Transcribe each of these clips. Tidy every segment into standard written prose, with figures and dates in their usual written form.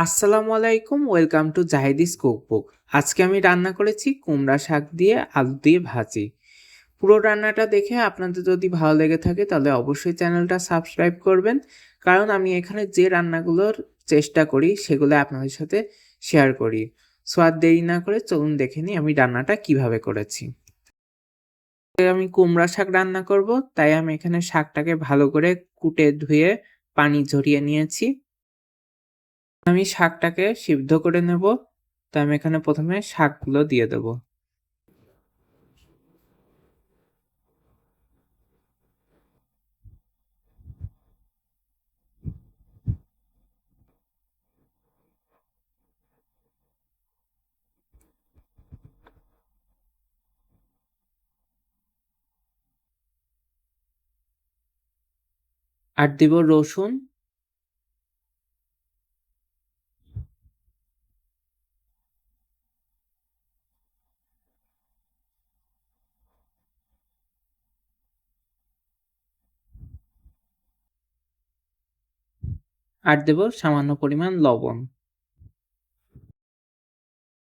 আসসালামু আলাইকুম, welcome to জাহিদিস cookbook. আজকে আমি রান্না করেছি কুমড়া শাক দিয়ে আলু দিয়ে ভাজি। পুরো রান্নাটা দেখে আপনাদের যদি ভালো লেগে থাকে তাহলে অবশ্যই চ্যানেলটা সাবস্ক্রাইব করবেন, কারণ আমি এখানে যে রান্নাগুলোর চেষ্টা করি সেগুলো আপনাদের সাথে শেয়ার করি। সো আর দেরি না করে চলুন দেখে নিই আমি রান্নাটা কিভাবে করেছি। আমি কুমড়া শাক রান্না করব, তাই আমি এখানে শাকটাকে ভালো করে কুটে ধুয়ে পানি ঝরিয়ে নিয়েছি। আমি শাকটাকে সিদ্ধ করে নেব। তো আমি এখানে প্রথমে শাকগুলো দিয়ে দেব। আর দিব রসুন, আর দেব সামান্য পরিমাণ লবণ।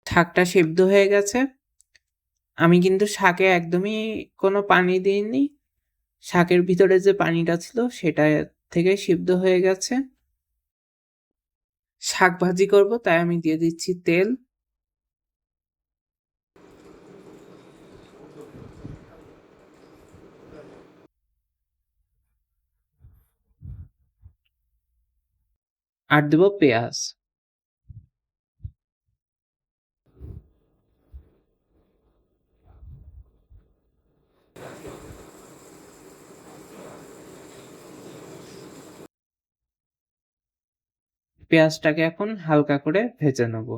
শাকটা সিদ্ধ হয়ে গেছে। আমি কিন্তু শাকে একদমই কোনো পানি দিইনি। শাকের ভিতরে যে পানিটা ছিল সেটা থেকে সিদ্ধ হয়ে গেছে। শাক ভাজি করব, তাই আমি দিয়ে দিচ্ছি তেল। আর দেব পেঁয়াজ। পেঁয়াজটাকে এখন হালকা করে ভেজে নেব।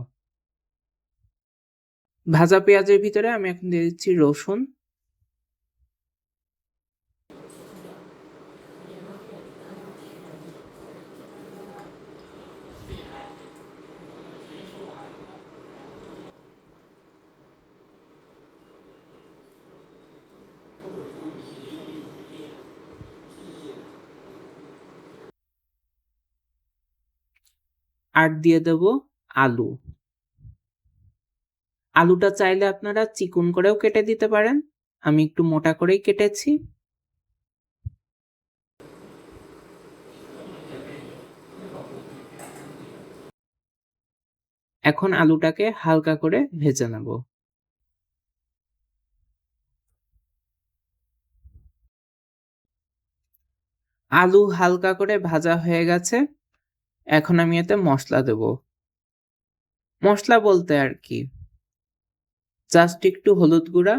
ভাজা পেঁয়াজের ভিতরে আমি এখন দিয়ে দিচ্ছি রসুন। আর দিয়ে দেব আলু। আলুটা চাইলে আপনারা চিকন করেও কেটে দিতে পারেন। আমি একটু মোটা করেই কেটেছি। এখন আলুটাকে হালকা করে ভেজে নেব। আলু হালকা করে ভাজা হয়ে গেছে। এখন আমি এতে মসলা দেব। মসলা বলতে আর কি, জাস্ট একটু হলুদ গুঁড়া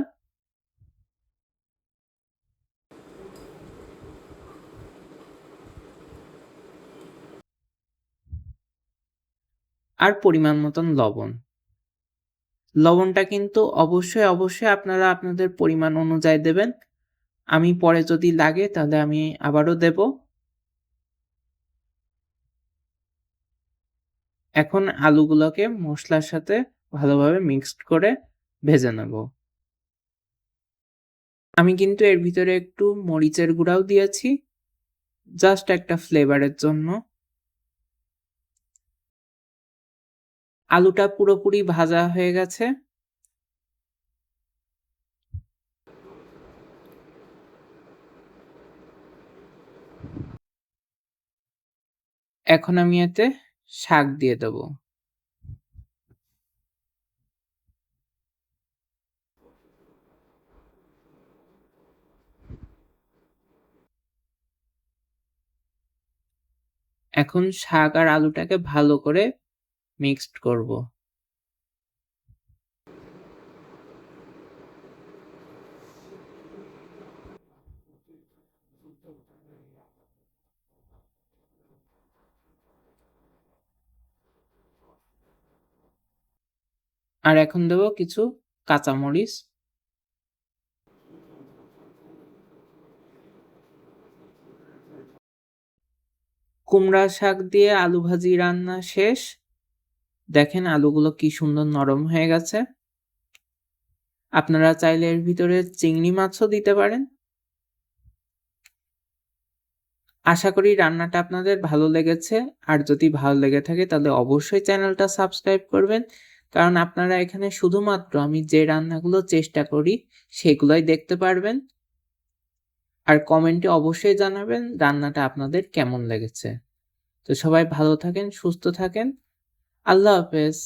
আর পরিমাণ মতন লবণ। লবণটা কিন্তু অবশ্যই আপনারা আপনাদের পরিমাণ অনুযায়ী দেবেন। আমি পরে যদি লাগে তাহলে আমি আবারও দেব। এখন আলুগুলোকে মসলার সাথে ভালোভাবে মিক্সড করে ভেজে নেব। আমি কিন্তু এর ভিতরে একটু মরিচের গুঁড়াও দিয়েছি, জাস্ট একটা ফ্লেভারের জন্য। আলুটা পুরোপুরি ভাজা হয়ে গেছে। এখন আমি এতে শাক দিয়ে দেব। এখন শাক আর আলুটাকে ভালো করে মিক্সড করব। আর এখন দেব কিছু কাঁচামরিচ। কুমড়া শাক দিয়ে আলু ভাজি রান্না শেষ। দেখেন আলুগুলো কি সুন্দর নরম হয়ে গেছে। আপনারা চাইলে এর ভিতরে চিংড়ি মাছও দিতে পারেন। আশা করি রান্নাটা আপনাদের ভালো লেগেছে। আর যদি ভালো লেগে থাকে তাহলে অবশ্যই চ্যানেলটা সাবস্ক্রাইব করবেন। কারণ আপনারা এখানে শুধুমাত্র আমি যে রান্নাগুলো চেষ্টা করি সেগুলোই দেখতে পারবেন। আর কমেন্টে অবশ্যই জানাবেন রান্নাটা আপনাদের কেমন লেগেছে। তো সবাই ভালো থাকেন, সুস্থ থাকেন। আল্লাহ হাফেজ।